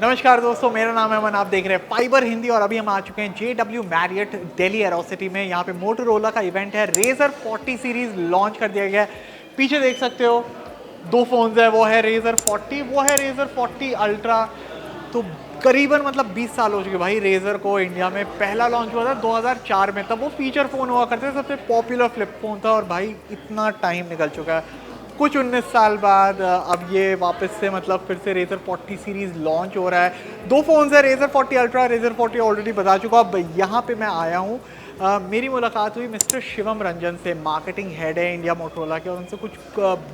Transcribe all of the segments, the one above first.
नमस्कार दोस्तों, मेरा नाम है अमन। आप देख रहे हैं फाइबर हिंदी और अभी हम आ चुके हैं JW मैरियट दिल्ली एरोसिटी में। यहाँ पे मोटोरोला का इवेंट है। Razer 40 सीरीज लॉन्च कर दिया गया है। पीछे देख सकते हो दो फोन्स है, वो है Razer 40, वो है Razer 40 अल्ट्रा। तो करीबन मतलब 20 साल हो चुके भाई Razer को। इंडिया में पहला लॉन्च हुआ था 2004 में, तब वो फीचर फ़ोन हुआ करते थे, सबसे पॉपुलर फ्लिप फ़ोन था। और भाई इतना टाइम निकल चुका है, कुछ 19 साल बाद अब ये वापस से मतलब फिर से Razer 40 सीरीज़ लॉन्च हो रहा है। दो फ़ोन्स है, Razer 40 अल्ट्रा, Razer 40 ऑलरेडी बता चुका। अब यहाँ पे मैं आया हूँ, मेरी मुलाकात हुई मिस्टर शिवम रंजन से, मार्केटिंग हेड है इंडिया मोटरोला के, और उनसे कुछ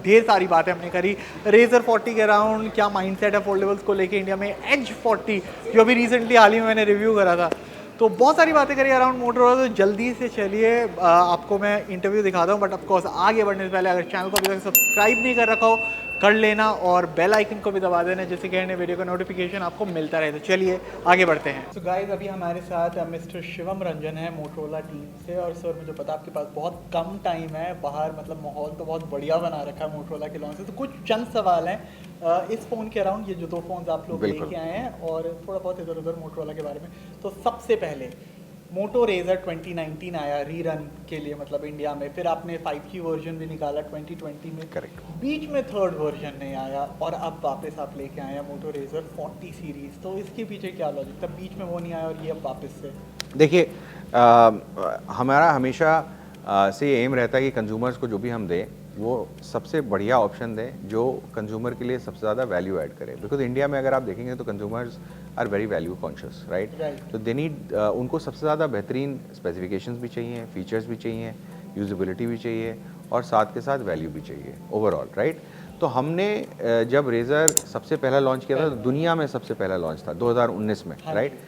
ढेर सारी बातें हमने करी Razer 40 के अराउंड, क्या माइंडसेट है फोल्डेबल्स को लेके इंडिया में, एज 40 जो अभी रिसेंटली हाल ही में मैंने रिव्यू करा था। तो बहुत सारी बातें करी अराउंड मोटरोला। तो जल्दी से चलिए आपको मैं इंटरव्यू दिखाता हूँ। बट ऑफकोर्स आगे बढ़ने से पहले अगर चैनल को अभी तक सब्सक्राइब नहीं कर रखा हो कर लेना, और बेल आइकन को भी दबा देना, जिससे कहने वीडियो का नोटिफिकेशन आपको मिलता रहे। तो चलिए आगे बढ़ते हैं। तो गाइस, अभी हमारे साथ मिस्टर शिवम रंजन है मोटरोला टीम से। और सर, मुझे पता आपके पास बहुत कम टाइम है, बाहर मतलब माहौल तो बहुत बढ़िया बना रखा है मोटरोला के लॉन्च से। तो कुछ चंद सवाल हैं इस फ़ोन के अराउंड, ये जो दो फ़ोन आप लोग लेके आए हैं, और थोड़ा बहुत इधर उधर मोटरोला के बारे में। तो सबसे पहले मोटो रेजर 2019 आया रीरन के लिए, मतलब इंडिया में। फिर आपने 5G वर्जन भी निकाला 2020 में। करेक्ट। बीच में थर्ड वर्जन नहीं आया, और अब वापस आप लेके आए हैं मोटो रेजर 40 सीरीज़। तो इसके पीछे क्या लॉजिक था, बीच में वो नहीं आया और ये अब वापस से? देखिए, हमारा हमेशा से एम रहता है कि कंज्यूमर्स को जो भी हम दें वो सबसे बढ़िया ऑप्शन दें जो कंज्यूमर के लिए सबसे ज़्यादा वैल्यू ऐड करे। बिकॉज इंडिया में अगर आप देखेंगे तो consumers are very value conscious, right. तो दे नीड, उनको सबसे ज़्यादा बेहतरीन स्पेसिफिकेशंस भी चाहिए, फीचर्स भी चाहिए, यूजेबिलिटी भी चाहिए, और साथ के साथ वैल्यू भी चाहिए ओवरऑल, राइट। तो हमने जब रेजर सबसे पहला लॉन्च किया था, दुनिया में सबसे पहला लॉन्च था 2019 में, राइट।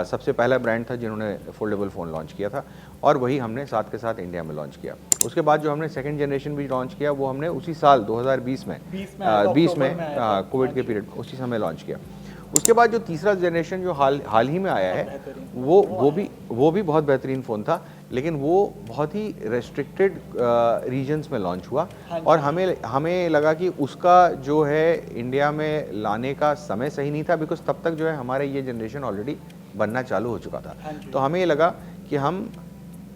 सबसे पहला ब्रांड था जिन्होंने फोल्डेबल फ़ोन लॉन्च किया था, और वही हमने साथ के साथ इंडिया में लॉन्च किया। उसके बाद जो हमने सेकंड जनरेशन भी लॉन्च किया वो हमने उसी साल 2020 में 20 में कोविड के पीरियड उसी समय लॉन्च किया। उसके बाद जो तीसरा जनरेशन जो हाल ही में आया है वो भी बहुत बेहतरीन फ़ोन था, लेकिन वो बहुत ही रेस्ट्रिक्टेड रीजन्स में लॉन्च हुआ। और हमें लगा कि उसका जो है इंडिया में लाने का समय सही नहीं था, बिकॉज तब तक जो है हमारे ये जनरेशन ऑलरेडी बनना चालू हो चुका था। तो हमें ये लगा कि हम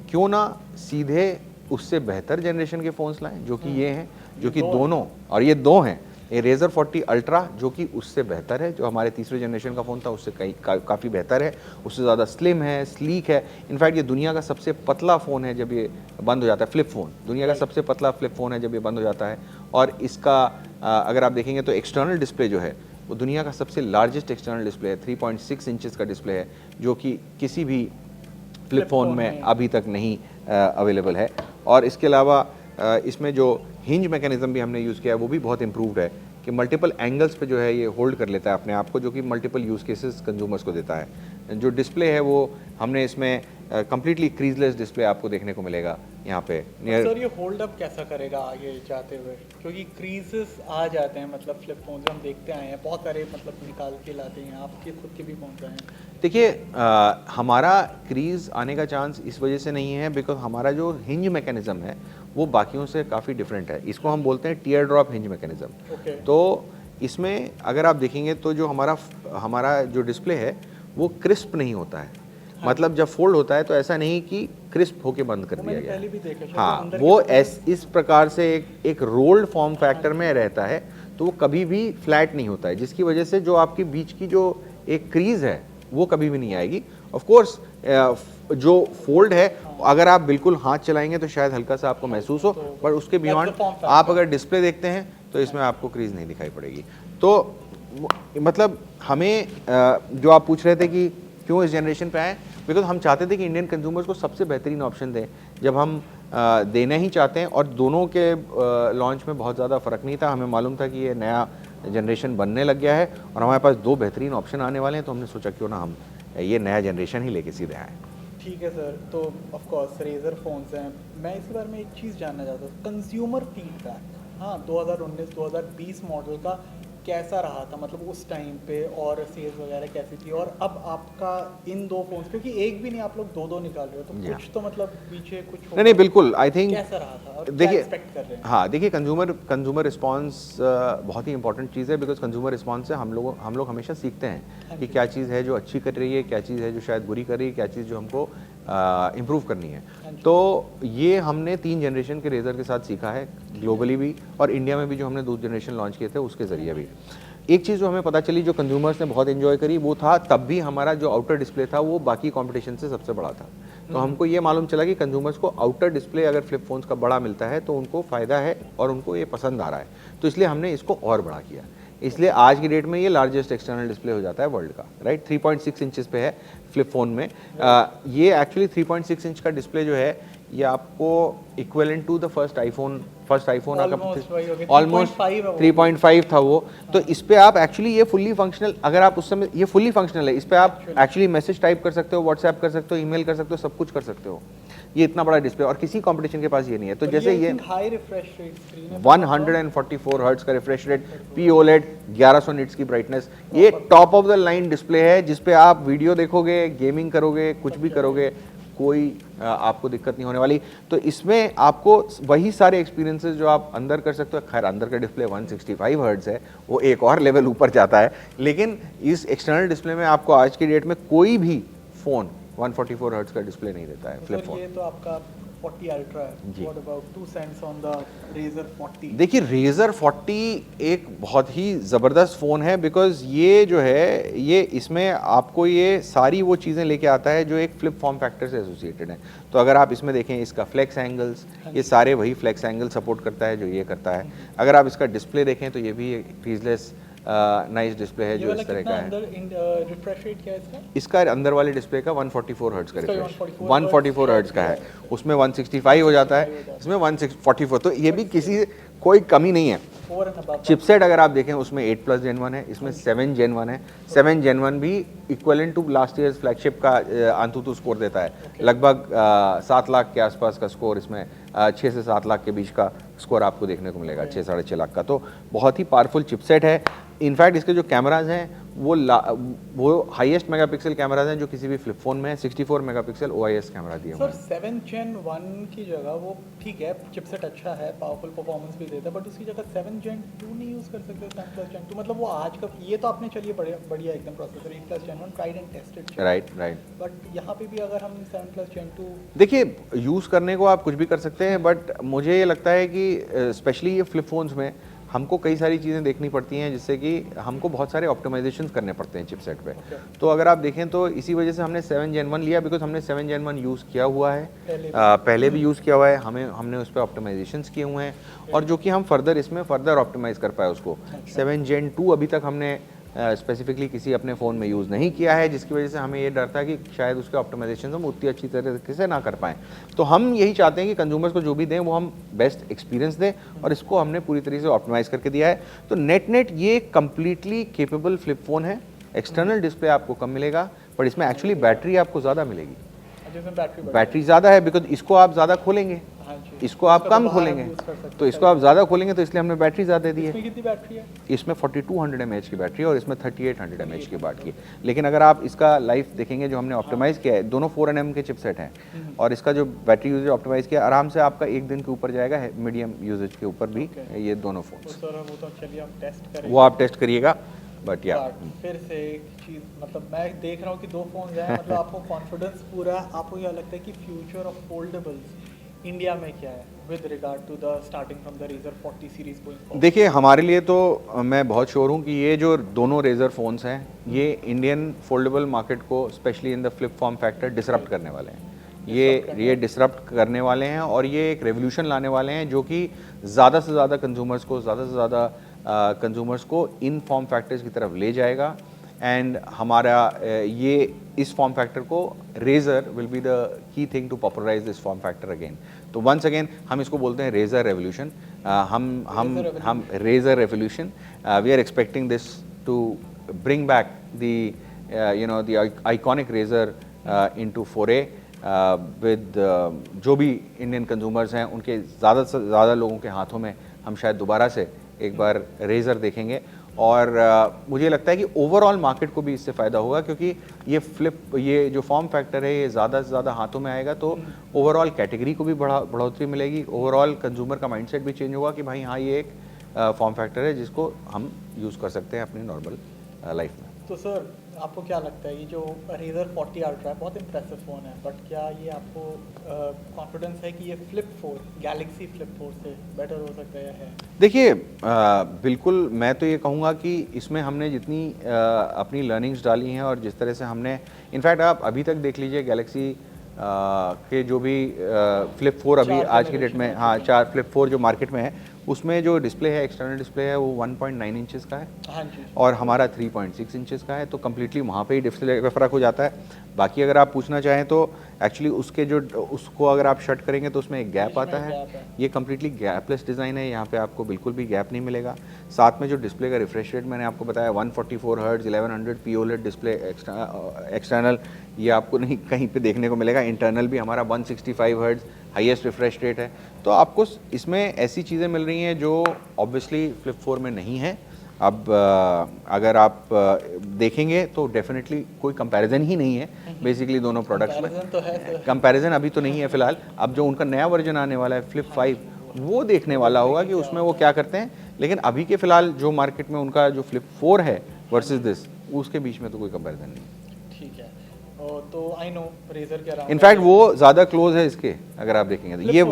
क्यों ना सीधे उससे बेहतर जनरेशन के फ़ोन्स लाएं, जो कि ये हैं, जो कि दोनों, और ये दो हैं, ये Razer 40 अल्ट्रा जो कि उससे बेहतर है, जो हमारे तीसरे जनरेशन का फ़ोन था उससे काफ़ी बेहतर है, उससे ज़्यादा स्लिम है, स्लीक है। इनफैक्ट ये दुनिया का सबसे पतला फ़ोन है जब ये बंद हो जाता है, फ्लिप फ़ोन दुनिया का सबसे पतला फ्लिप फ़ोन है जब ये बंद हो जाता है। और इसका अगर आप देखेंगे तो एक्सटर्नल डिस्प्ले जो है वो दुनिया का सबसे लार्जेस्ट एक्सटर्नल डिस्प्ले है, 3.6 इंचेस का डिस्प्ले है, जो कि किसी भी फ्लिप फ़ोन में अभी तक नहीं अवेलेबल है। और इसके अलावा इसमें जो हिंज मैकेनिज्म भी हमने यूज़ किया है वो भी बहुत इम्प्रूव्ड है, कि मल्टीपल एंगल्स पे जो है ये होल्ड कर लेता है अपने आप को, जो कि मल्टीपल यूज़ केसेस कंज्यूमर्स को देता है। जो डिस्प्ले है वो हमने इसमें कम्प्लीटली क्रीजलेस डिस्प्ले आपको देखने को मिलेगा यहाँ पे। सर, ये होल्ड अप कैसा करेगा आगे जाते हुए, क्योंकि क्रीजेस आ जाते हैं, मतलब फ्लिप फोन हम देखते आए हैं बहुत सारे, मतलब निकाल के लाते हैं, आपके खुद के भी फोन आए हैं। देखिए, हमारा क्रीज आने का चांस इस वजह से नहीं है बिकॉज हमारा जो हिंज मैकेनिज्म है वो बाकियों से काफ़ी डिफरेंट है। इसको हम बोलते हैं टीयर ड्रॉप हिंज मैकेनिज्म। तो इसमें अगर आप देखेंगे तो जो हमारा जो डिस्प्ले है वो क्रिस्प नहीं होता है। मतलब जब फोल्ड होता है तो ऐसा नहीं कि क्रिस्प होके बंद कर दिया गया। हाँ, वो इस प्रकार से एक रोल्ड फॉर्म फैक्टर में रहता है, तो वो कभी भी फ्लैट नहीं होता है, जिसकी वजह से जो आपकी बीच की जो एक क्रीज है वो कभी भी नहीं आएगी। ऑफ कोर्स जो फोल्ड है, अगर आप बिल्कुल हाथ चलाएंगे तो शायद हल्का सा आपको महसूस हो, पर उसके बियॉन्ड आप अगर डिस्प्ले देखते हैं तो इसमें आपको क्रीज नहीं दिखाई पड़ेगी। तो मतलब हमें जो आप पूछ रहे थे कि क्यों इस जनरेशन पे आए, बिकॉज हम चाहते थे कि इंडियन कंज्यूमर्स को सबसे बेहतरीन ऑप्शन दें, जब हम देना ही चाहते हैं। और दोनों के लॉन्च में बहुत ज़्यादा फ़र्क नहीं था, हमें मालूम था कि ये नया जनरेशन बनने लग गया है और हमारे पास दो बेहतरीन ऑप्शन आने वाले हैं, तो हमने सोचा क्यों ना हम ये नया जनरेशन ही लेके सीधे आए। ठीक है सर, तो ऑफ कोर्स रेजर फोन्स हैं। मैं इसके बारे में एक चीज़ जानना चाहता हूँ, कंज्यूमर फीडबैक। हाँ, 2019-2020 मॉडल का कैसा रहा था, मतलब उस टाइम पे, और सेल्स वगैरह कैसी थी, और अब आपका इन दो फोन्स, क्योंकि एक भी नहीं, आप लोग दो दो निकाल रहे हो, तो कुछ तो मतलब पीछे कुछ नहीं नहीं बिल्कुल, आई थिंक कैसा रहा था और क्या देखिए, एक्सपेक्ट कर रहे हैं? हाँ देखिए, कंज्यूमर रिस्पांस बहुत ही इंपॉर्टेंट चीज़ है, बिकॉज कंज्यूमर रिस्पांस से हम लोग हमेशा सीखते हैं कि क्या चीज़ है जो अच्छी कर रही है, क्या चीज़ है जो शायद बुरी कर रही है, क्या चीज़ जो हमको इम्प्रूव करनी है। तो ये हमने 3 जनरेशन के रेजर के साथ सीखा है, ग्लोबली भी और इंडिया में भी जो हमने 2 जनरेशन लॉन्च किए थे उसके ज़रिए भी। एक चीज़ जो हमें पता चली, जो कंज्यूमर्स ने बहुत एंजॉय करी, वो था तब भी हमारा जो आउटर डिस्प्ले था वो बाकी कंपटीशन से सबसे बड़ा था। तो हमको ये मालूम चला कि कंज्यूमर्स को आउटर डिस्प्ले अगर फ्लिप फोन्स का बड़ा मिलता है तो उनको फ़ायदा है और उनको ये पसंद आ रहा है, तो इसलिए हमने इसको और बड़ा किया। इसलिए आज की डेट में ये लार्जेस्ट एक्सटर्नल डिस्प्ले हो जाता है वर्ल्ड का, राइट। 3.6 इंचेस पे है फ्लिप फोन में। ये एक्चुअली 3.6 इंच का डिस्प्ले जो है ये आपको equivalent to the first iPhone almost 3.5 था वो। तो इस पे आप एक्चुअली ये फुल्ली फंक्शनल, अगर आप उस समय, ये फुल्ली फंक्शनल है, इस पे आप एक्चुअली मैसेज टाइप कर सकते हो, व्हाट्सएप कर सकते हो, ईमेल कर सकते हो, सब कुछ कर सकते हो। ये इतना बड़ा डिस्प्ले और किसी कंपटीशन के पास ये नहीं है। तो जैसे ये हाई रिफ्रेश रेट स्क्रीन है, 144 हर्ट्ज का रिफ्रेश रेट, POLED 1100 निट्स की ब्राइटनेस, ये top of the line display है जिस पे आप वीडियो देखोगे, गेमिंग करोगे, कुछ भी करोगे, कोई आपको दिक्कत नहीं होने वाली। तो इसमें आपको वही सारे एक्सपीरियंसेस जो आप अंदर कर सकते हो, खैर अंदर का डिस्प्ले 165 हर्ट्ज है, वो एक और लेवल ऊपर जाता है, लेकिन इस एक्सटर्नल डिस्प्ले में आपको आज की डेट में कोई भी फ़ोन 144 हर्ट्ज का डिस्प्ले नहीं देता है फ्लिप फोन। ये तो आपका 40 अल्ट्रा है। What about 2 cents on the Razer 40? देखिए Razer 40 एक बहुत ही ज़बरदस्त फ़ोन है, बिकॉज ये जो है ये इसमें आपको ये सारी वो चीज़ें लेके आता है जो एक फ्लिप फॉर्म फैक्टर से एसोसिएटेड है। तो अगर आप इसमें देखें, इसका फ्लेक्स एंगल्स, ये सारे वही फ्लेक्स एंगल सपोर्ट करता है जो ये करता है। अगर आप इसका डिस्प्ले देखें तो ये भी फ्रीजलेस नाइस डिस्प्ले है जो इस तरह का है। रिफ्रेश रेट क्या है इसका अंदर वाले डिस्प्ले का 144 हर्ट्ज का रिफ्रेश, 144 144 हर्ट्ज का है, उसमें 165 हो जाता है, इसमें 144। तो ये भी किसी कोई कमी नहीं है। चिपसेट अगर आप देखें उसमें 8+ Gen 1 है, इसमें 7 Gen 1 है। 7 Gen 1 भी equivalent to last years flagship का अंतुतु स्कोर देता है। लगभग 7 लाख के आसपास का स्कोर, इसमें 6 से 7 लाख के बीच का स्कोर आपको देखने को मिलेगा, 6 साढ़े 6 लाख का। तो बहुत ही पावरफुल चिपसेट है। इनफैक्ट इसके जो कैमराज हैं वो हाईएस्ट मेगापिक्सल कैमराज हैं जो किसी भी फ्लिप फोन में है। 64 मेगापिक्सल OIS कैमरा दिया हुआ है। सर 7 Gen 1 की जगह वो ठीक है, चिपसेट अच्छा है, पावरफुल परफॉर्मेंस भी देता है, बट उसकी जगह 7 Gen 2 नहीं यूज़ कर सकते? 7+ Gen 2 मतलब वो आज का, ये तो आपने चलिए बढ़िया एकदम processor 8+ Gen 1 tried and tested, right. But यहाँ पे भी अगर हम 7+ Gen 2, देखिए यूज़ करने को आप कुछ भी कर सकते हैं, बट मुझे ये लगता है कि स्पेशली ये फ्लिप फोन्स में हमको कई सारी चीज़ें देखनी पड़ती हैं, जिससे कि हमको बहुत सारे ऑप्टिमाइजेशन करने पड़ते हैं चिपसेट पे। तो अगर आप देखें तो इसी वजह से हमने 7 Gen 1 लिया, बिकॉज हमने 7 Gen 1 यूज़ किया हुआ है, पहले भी यूज़ किया हुआ है, हमने उस पर ऑप्टिमाइजेशंस किए हुए हैं, और जो कि हम इसमें फर्दर ऑप्टिमाइज़ कर पाए उसको। 7 Gen 2 अभी तक हमने स्पेसिफिकली किसी अपने फ़ोन में यूज़ नहीं किया है, जिसकी वजह से हमें ये डर था कि शायद उसके ऑप्टिमाइजेशन हम उतनी अच्छी तरीके से ना कर पाएँ। तो हम यही चाहते हैं कि कंज्यूमर्स को जो भी दें वो हम बेस्ट एक्सपीरियंस दें, और इसको हमने पूरी तरीके से ऑप्टिमाइज़ करके दिया है। तो नेट ये कम्प्लीटली केपेबल फ्लिप फ़ोन है। एक्सटर्नल डिस्प्ले आपको कम मिलेगा, पर इसमें एक्चुअली बैटरी आपको ज़्यादा मिलेगी। बैटरी ज़्यादा है, बिकॉज इसको आप ज़्यादा खोलेंगे, इसको आप कम खोलेंगे, तो इसको आप ज़्यादा खोलेंगे, तो इसलिए हमने बैटरी ज़्यादा दी है। इसमें कितनी बैटरी है? इसमें 4200 mAh की बैटरी है और इसमें 3800 mAh की बैटरी है। लेकिन अगर आप इसका लाइफ देखेंगे, जो हमने ऑप्टिमाइज़ किया है, दोनों 4nm के चिपसेट हैं, और इसका जो बैटरी यूजेज ऑप्टिमाइज़ किया, आराम से आपका 1 दिन के ऊपर जाएगा, मीडियम यूजेज के ऊपर भी ये दोनों फोन। वो आप टेस्ट करिएगा, बट या फिर से एक चीज़, मतलब मैं देख रहा हूँ कि 2 फोन हैं, मतलब आपको कॉन्फिडेंस पूरा, आपको क्या लगता है कि फ्यूचर ऑफ फोल्डेबल्स इंडिया में क्या है with regard to the starting from the Razer 40 series going forward? देखिए, हमारे लिए तो मैं बहुत श्योर हूँ कि ये जो दोनों Razer फ़ोन्स हैं, ये इंडियन फोल्डेबल मार्केट को specially in the flip form factor disrupt करने वाले हैं। ये डिसरप्ट करने वाले हैं, और ये एक रेवोल्यूशन लाने वाले हैं जो कि ज़्यादा से ज़्यादा कंज्यूमर्स को इन फॉर्म फैक्टर्स की तरफ ले जाएगा। एंड हमारा ये इस फॉर्म फैक्टर को, Razer will be the key thing to popularise this form factor again. तो वंस अगेन हम इसको बोलते हैं Razer रेवोल्यूशन। हम Razer revolution, we are expecting this to bring back the iconic Razer into fore with जो भी Indian consumers हैं, उनके ज़्यादा से ज़्यादा लोगों के हाथों में हम शायद दोबारा से एक बार Razer देखेंगे। और मुझे लगता है कि ओवरऑल मार्केट को भी इससे फ़ायदा होगा, क्योंकि ये जो फॉर्म फैक्टर है ये ज़्यादा से ज़्यादा हाथों में आएगा तो ओवरऑल कैटेगरी को भी बढ़ोतरी मिलेगी, ओवरऑल कंज्यूमर का माइंडसेट भी चेंज होगा कि भाई हाँ ये एक फॉर्म फैक्टर है जिसको हम यूज़ कर सकते हैं अपनी नॉर्मल लाइफ में। तो सर आपको क्या लगता है ये जो Razer 40 Ultra है बहुत इंप्रेसिव फ़ोन है, बट क्या ये आपको कॉन्फिडेंस है कि ये फ्लिप 4 गैलेक्सी फ्लिप 4 से बेटर हो सकता है या है? देखिए बिल्कुल, मैं तो ये कहूँगा कि इसमें हमने जितनी अपनी लर्निंग्स डाली हैं और जिस तरह से हमने, इनफैक्ट आप अभी तक देख लीजिए गैलेक्सी के जो भी फ्लिप 4 अभी आज की डेट में, हाँ 4 फ्लिप 4 जो मार्केट में है उसमें जो डिस्प्ले है, एक्सटर्नल डिस्प्ले है वो 1.9 इंचेस का है। हाँ जी। और हमारा 3.6 इंचेस का है, तो कम्प्लीटली वहाँ पे ही डिस्प्ले का फ़र्क हो जाता है। बाकी अगर आप पूछना चाहें तो एक्चुअली उसके जो उसको अगर आप शट करेंगे तो उसमें एक गैप आता है, ये कम्प्लीटली गैपलेस डिज़ाइन है, यहाँ पे आपको बिल्कुल भी गैप नहीं मिलेगा। साथ में जो डिस्प्ले का रिफ्रेश रेट मैंने आपको बताया 144 हर्ट्ज 1100 POLED डिस्प्ले एक्सटर्नल, ये आपको नहीं कहीं पे देखने को मिलेगा। इंटरनल भी हमारा 165 हर्ट्ज हाईएस्ट रिफ्रेश रेट है। तो आपको इसमें ऐसी चीज़ें मिल रही हैं जो ऑब्वियसली फ्लिप 4 में नहीं है। अब अगर आप देखेंगे तो डेफिनेटली कोई कंपैरिजन ही नहीं है बेसिकली दोनों प्रोडक्ट्स में। तो है कंपैरिजन अभी तो नहीं है फिलहाल। अब जो उनका नया वर्जन आने वाला है फ्लिप 5, वो देखने वाला होगा कि उसमें वो क्या करते हैं। लेकिन अभी के फिलहाल जो मार्केट में उनका जो फ्लिप 4 है वर्सेस दिस, उसके बीच में तो कोई कंपैरिजन नहीं। ठीक है। तो आई नो रेजर के अराउंड इनफैक्ट वो ज़्यादा क्लोज है इसके, अगर आप देखेंगे तो ये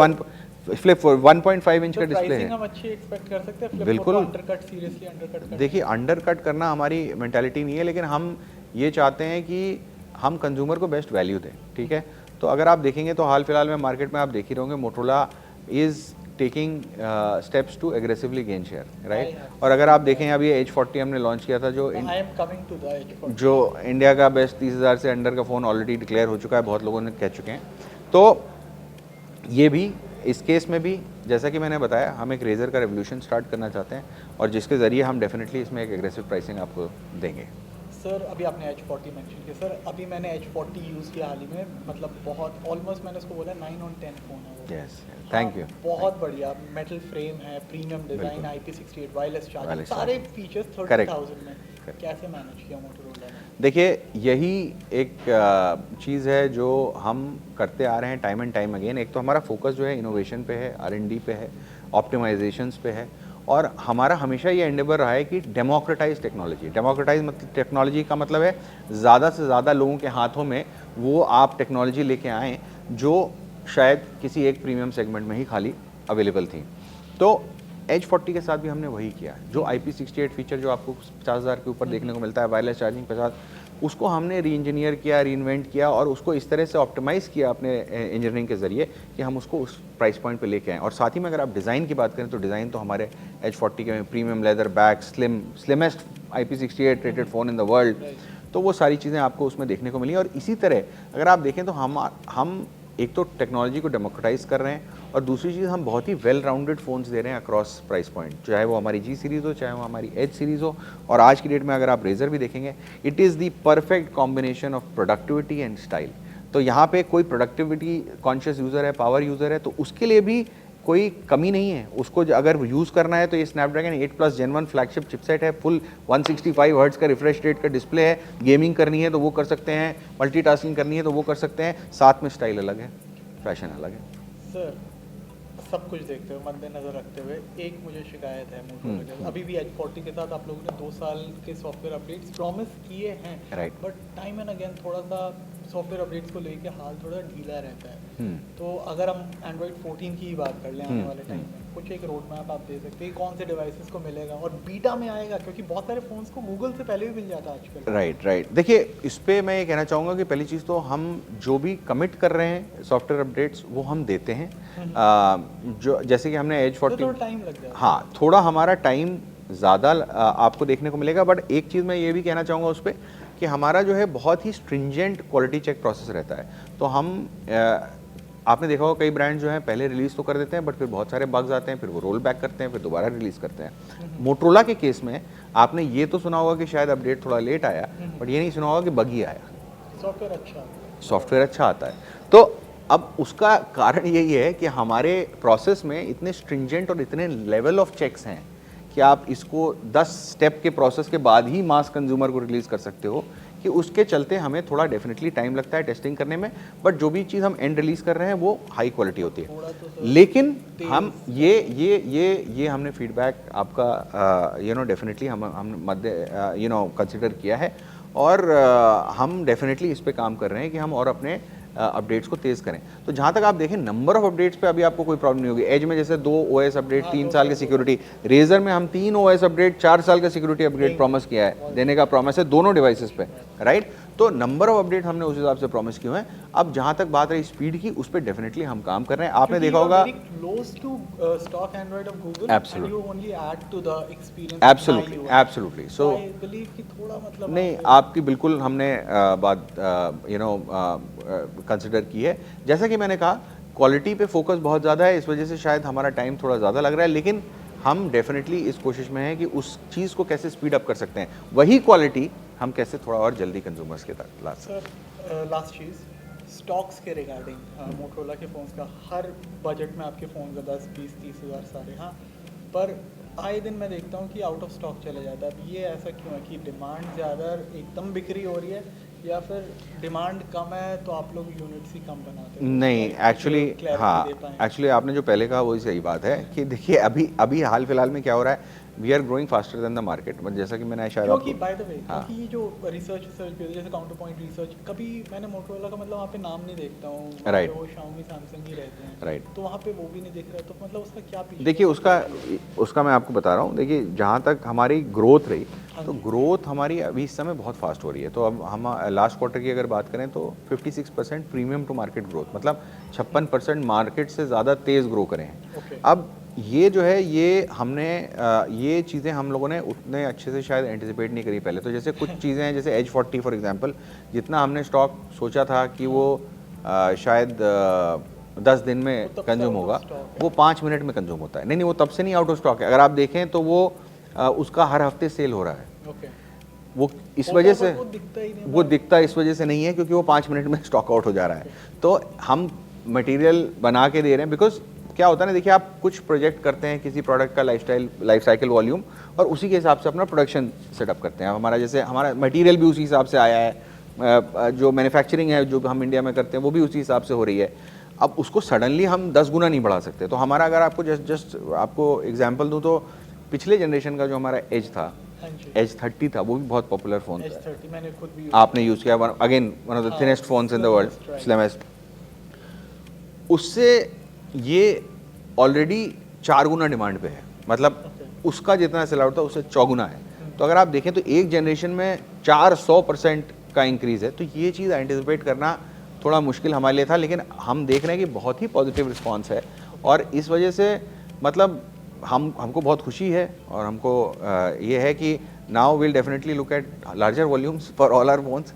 फ्लिप 4 1.5 इंच का डिस्प्ले है। हम अच्छी एक्सपेक्ट कर सकते हैं बिल्कुल। Undercut, seriously undercut. देखिए अंडरकट करना हमारी मेंटालिटी नहीं है, लेकिन हम ये चाहते हैं कि हम कंज्यूमर को बेस्ट वैल्यू दें, ठीक है। तो अगर आप देखेंगे तो हाल फिलहाल में मार्केट में आप देख ही रहोगे Motorola is taking steps to aggressively gain share, right. और अगर आप देखें अभी H40 हमने लॉन्च किया था जो इंडिया का बेस्ट 30,000 से अंडर का फ़ोन ऑलरेडी डिक्लेयर हो चुका है, बहुत लोगों ने कह चुके हैं। तो ये भी इस केस में भी जैसा कि मैंने बताया, हम एक रेजर का रेवोल्यूशन स्टार्ट करना चाहते हैं और जिसके ज़रिए हम डेफिनेटली इसमें एक एग्रेसिव प्राइसिंग आपको देंगे। सर अभी आपने H40 मेंशन किया, सर अभी मैंने H40 यूज़ किया हाल ही में, मतलब बहुत ऑलमोस्ट मैंने उसको बोला 9 on 10 फ़ोन है वो। Yes, thank you. बहुत बढ़िया मेटल फ्रेम है, premium design, IP68 wireless charging, सारे फीचर्स Correct. 30,000 में। कैसे मैनेज किया मोटोरोला ने? देखिए यही एक चीज़ है जो हम करते आ रहे हैं टाइम एंड टाइम अगेन। एक तो हमारा फोकस जो है इनोवेशन पे है, R&D पे है, ऑप्टिमाइजेशंस पे है, और हमारा हमेशा ये एंडेवर रहा है कि डेमोक्रेटाइज टेक्नोलॉजी। डेमोक्रेटाइज टेक्नोलॉजी का मतलब है ज़्यादा से ज़्यादा लोगों के हाथों में वो आप टेक्नोलॉजी लेके आएँ जो शायद किसी एक प्रीमियम सेगमेंट में ही खाली अवेलेबल थी। तो H40 के साथ भी हमने वही किया। जो IP68 फीचर जो आपको 50,000 के ऊपर देखने को मिलता है, वायरलेस चार्जिंग 50, उसको हमने री इंजीनियर किया, री इन्वेंट किया और उसको इस तरह से ऑप्टिमाइज़ किया अपने इंजीनियरिंग के ज़रिए कि हम उसको उस प्राइस पॉइंट पे लेके आएँ। और साथ ही में अगर आप डिज़ाइन की बात करें तो डिज़ाइन तो हमारे H40 के premium leather back, slimmest IP68 rated phone in the world, तो वो सारी चीज़ें आपको उसमें देखने को मिली। और इसी तरह अगर आप देखें तो हम एक तो टेक्नोलॉजी को डेमोक्रेटाइज कर रहे हैं और दूसरी चीज़ हम बहुत ही वेल राउंडेड फ़ोन्स दे रहे हैं अक्रॉस प्राइस पॉइंट, चाहे वो हमारी G सीरीज़ हो, चाहे वो हमारी H सीरीज़ हो। और आज की डेट में अगर आप रेजर भी देखेंगे, it is the perfect combination of productivity and style. तो यहाँ पे कोई प्रोडक्टिविटी कॉन्शियस यूज़र है, पावर यूज़र है, तो उसके लिए भी कोई कमी नहीं है। उसको अगर यूज़ करना है तो ये स्नैपड्रैगन 8+ Gen 1 फ्लैगशिप चिपसेट है, फुल 165 हर्ट्ज का रिफ्रेश रेट का डिस्प्ले है। गेमिंग करनी है तो वो कर सकते हैं, मल्टीटास्किंग करनी है तो वो कर सकते हैं, साथ में स्टाइल अलग है, फैशन अलग है। सर सब कुछ देखते हुए, मद्देनजर रखते हुए, एक मुझे शिकायत है मोटोरोला के, अभी भी H40 के साथ आप लोगों ने 2 साल के सॉफ्टवेयर अपडेट्स प्रॉमिस किए हैं, right, but time and again थोड़ा सा सॉफ्टवेयर अपडेट्स को लेके हाल थोड़ा ढीला रहता है। तो अगर हम Android 14 की ही बात कर लें आने वाले टाइम में, कुछ एक रोड मैप आप दे सकते हैं कौन से डिवाइसेस को मिलेगा और बीटा में आएगा, क्योंकि बहुत सारे फोन्स को गूगल से पहले भी मिल जाता है आजकल। राइट। देखिए इस पे मैं ये कहना चाहूँगा कि पहली चीज़ तो हम जो भी कमिट कर रहे हैं सॉफ्टवेयर अपडेट्स वो हम देते हैं। जो जैसे कि हमने H40 तो टाइम लग जाएगा, हाँ थोड़ा हमारा टाइम ज़्यादा आपको देखने को मिलेगा। बट एक चीज़ मैं ये भी कहना चाहूँगा उस पर कि हमारा जो है बहुत ही स्ट्रिंजेंट क्वालिटी चेक प्रोसेस रहता है। तो हम आपने देखा होगा कई ब्रांड जो हैं पहले रिलीज़ तो कर देते हैं, बट फिर बहुत सारे बग्स आते हैं, फिर वो रोल बैक करते हैं, फिर दोबारा रिलीज़ करते हैं। मोटोरोला के केस में आपने ये तो सुना होगा कि शायद अपडेट थोड़ा लेट आया, बट ये नहीं सुना होगा कि बगी आया, सॉफ्टवेयर अच्छा आता है। तो अब उसका कारण यही है कि हमारे प्रोसेस में इतने स्ट्रिंजेंट और इतने लेवल ऑफ चेक्स हैं कि आप इसको 10 स्टेप के प्रोसेस के बाद ही मास कंज्यूमर को रिलीज़ कर सकते हो, कि उसके चलते हमें थोड़ा डेफिनेटली टाइम लगता है टेस्टिंग करने में, बट जो भी चीज़ हम एंड रिलीज़ कर रहे हैं वो हाई क्वालिटी होती है। लेकिन हम ये हमने फीडबैक आपका डेफिनेटली हम मध्य कंसिडर किया है, और हम डेफिनेटली इस पे काम कर रहे हैं कि हम और अपने अपडेट्स को तेज़ करें। तो जहाँ तक आप देखें नंबर ऑफ अपडेट्स पे अभी आपको कोई प्रॉब्लम नहीं होगी। एज में जैसे 2 OS अपडेट, 3 साल की सिक्योरिटी, रेजर में हम 3 OS अपडेट, 4 साल का सिक्योरिटी अपडेट प्रॉमिस किया है, देने का प्रॉमिस है दोनों डिवाइसेस पे, राइट। तो नंबर ऑफ अपडेट हमने उस हिसाब से प्रॉमिस किए हैं। अब जहाँ तक बात रही स्पीड की, उस पर डेफिनेटली हम काम कर रहे हैं। आपने देखा होगा एब्सोल्युटली। सो नहीं, आपकी बिल्कुल हमने बात कंसिडर की है। जैसा कि मैंने कहा, क्वालिटी पे फोकस बहुत ज़्यादा है, इस वजह से शायद हमारा टाइम थोड़ा ज़्यादा लग रहा है, लेकिन हम डेफिनेटली इस कोशिश में हैं कि उस चीज़ को कैसे स्पीड अप कर सकते हैं, वही क्वालिटी हम कैसे थोड़ा और जल्दी कंज्यूमर्स के तक ला सकते हैं। सर लास्ट चीज़, स्टॉक्स के रिगार्डिंग मोटरोला के फ़ोन्स का, हर बजट में आपके फ़ोन का 10-20-30 हज़ार सारे, हाँ, पर आए दिन मैं देखता हूँ कि आउट ऑफ स्टॉक चले जाता है। अब ये ऐसा क्यों है कि डिमांड ज़्यादा एकदम बिक्री हो रही है, या फिर डिमांड कम है तो आप लोग यूनिट्स ही कम बनाते हैं? नहीं, एक्चुअली हाँ, एक्चुअली आपने जो पहले कहा वही सही बात है कि देखिए अभी हाल फिलहाल में क्या हो रहा है, we are growing faster than the market. But जैसा कि मैंने शायद क्योंकि बाय द वे, क्योंकि ये जो रिसर्च भी होती है जैसे काउंटर पॉइंट रिसर्च, कभी मैंने मोटरोला का मतलब वहाँ पे नाम नहीं देखता हूँ, राइट, वो शाओमी सैमसंग ही रहते हैं, राइट, तो वहाँ पे वो भी नहीं दिख रहा है, तो मतलब उसका क्या पीछे? देखिए उसका मैं आपको बता रहा हूँ। देखिए जहाँ तक हमारी ग्रोथ रही, तो ग्रोथ हमारी अभी इस समय बहुत फास्ट हो रही है। तो अब हम लास्ट क्वार्टर की अगर बात करें तो 56% प्रीमियम टू मार्केट ग्रोथ, मतलब 56% मार्केट से ज़्यादा तेज़ ग्रो करें हैं। अब ये जो है, ये हमने ये चीज़ें हम लोगों ने उतने अच्छे से शायद एंटिसिपेट नहीं करी पहले। तो जैसे कुछ चीज़ें हैं, जैसे H40 फॉर एग्जांपल, जितना हमने स्टॉक सोचा था कि वो शायद 10 दिन में कंज्यूम होगा, वो 5 मिनट में कंज्यूम होता है। नहीं, वो तब से नहीं आउट ऑफ स्टॉक है। अगर आप देखें तो वो उसका हर हफ्ते सेल हो रहा है। वो इस वजह से वो दिखता इस वजह से नहीं है क्योंकि वो 5 मिनट में स्टॉक आउट हो जा रहा है। तो हम मटेरियल बना के दे रहे हैं, बिकॉज क्या होता है ना, देखिए आप कुछ प्रोजेक्ट करते हैं किसी प्रोडक्ट का लाइफ साइकिल वॉल्यूम, और उसी के हिसाब से अपना प्रोडक्शन सेटअप करते हैं। हमारा जैसे हमारा मटेरियल भी उसी हिसाब से आया है, जो मैन्युफैक्चरिंग है जो हम इंडिया में करते हैं वो भी उसी हिसाब से हो रही है। अब उसको सडनली हम 10 गुना नहीं बढ़ा सकते। तो हमारा, अगर आपको जस्ट आपको एग्जाम्पल दूँ तो पिछले जनरेशन का जो हमारा एज था, H30 था, वो भी बहुत पॉपुलर फ़ोन था, मैंने खुद भी आपने यूज़ किया, again one of the thinnest phones in the world, slimmest. उससे ये ऑलरेडी 4 गुना डिमांड पे है, मतलब उसका जितना सेल आउट था उससे 4 गुना है। तो अगर आप देखें तो एक जनरेशन में 400% का इंक्रीज़ है। तो ये चीज़ एंटिसिपेट करना थोड़ा मुश्किल हमारे लिए था, लेकिन हम देख रहे हैं कि बहुत ही पॉजिटिव रिस्पॉन्स है, और इस वजह से मतलब हमको बहुत खुशी है, और हमको ये है कि now will definitely look at larger volumes for all our phones.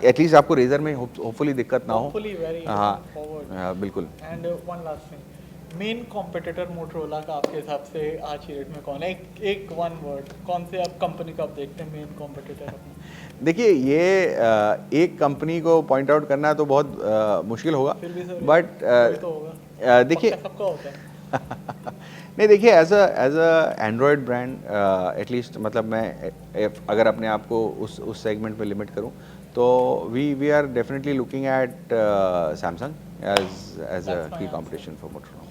At least आपको रेजर में होपफुली दिक्कत ना हो। हाँ, बिल्कुल। And one last thing, main competitor Motorola का आपके हिसाब से आज की डेट में कौन है? एक वन वर्ड, कौन से आप कंपनी का आप देखते हैं मेन कॉम्पिटिटर? देखिए ये एक कंपनी को पॉइंट आउट करना तो बहुत मुश्किल होगा, बट देखिए सबका होता है। नहीं, देखिए as a Android brand at least, मतलब मैं अगर अपने आप को उस सेगमेंट में लिमिट करूं तो we are definitely looking at Samsung as a की कंपटीशन फॉर मोटरोला।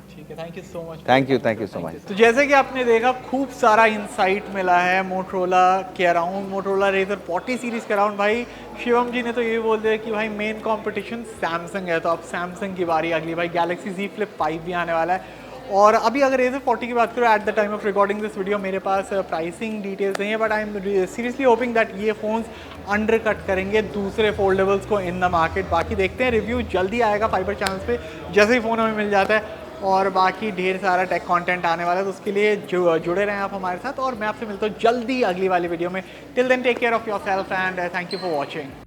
ठीक है, thank you so much. Thank you so much. तो जैसे कि आपने देखा, खूब सारा इंसाइट मिला है मोटरोला के अराउंड, मोटरोला रेजर 40 सीरीज के अराउंड। भाई शिवम जी ने तो ये बोल दिया कि भाई मेन कंपटीशन सैमसंग है, तो अब सैमसंग की बारी अगली। भाई गैलेक्सी Z Flip 5 भी आने वाला है। और अभी अगर रेजर 40 की बात करो, at the time of recording this video मेरे पास प्राइसिंग डिटेल्स नहीं है, but I am seriously hoping that ये फ़ोन्स अंडर कट करेंगे दूसरे फोल्डेबल्स को इन द मार्केट। बाकी देखते हैं, रिव्यू जल्दी आएगा फाइबर चैनल्स पे जैसे ही फ़ोन हमें मिल जाता है, और बाकी ढेर सारा टेक कंटेंट आने वाला है, तो उसके लिए जुड़े रहें आप हमारे साथ, और मैं आपसे मिलता हूँ जल्दी अगली वाली वीडियो में। Till then take care of yourself and thank you for watching.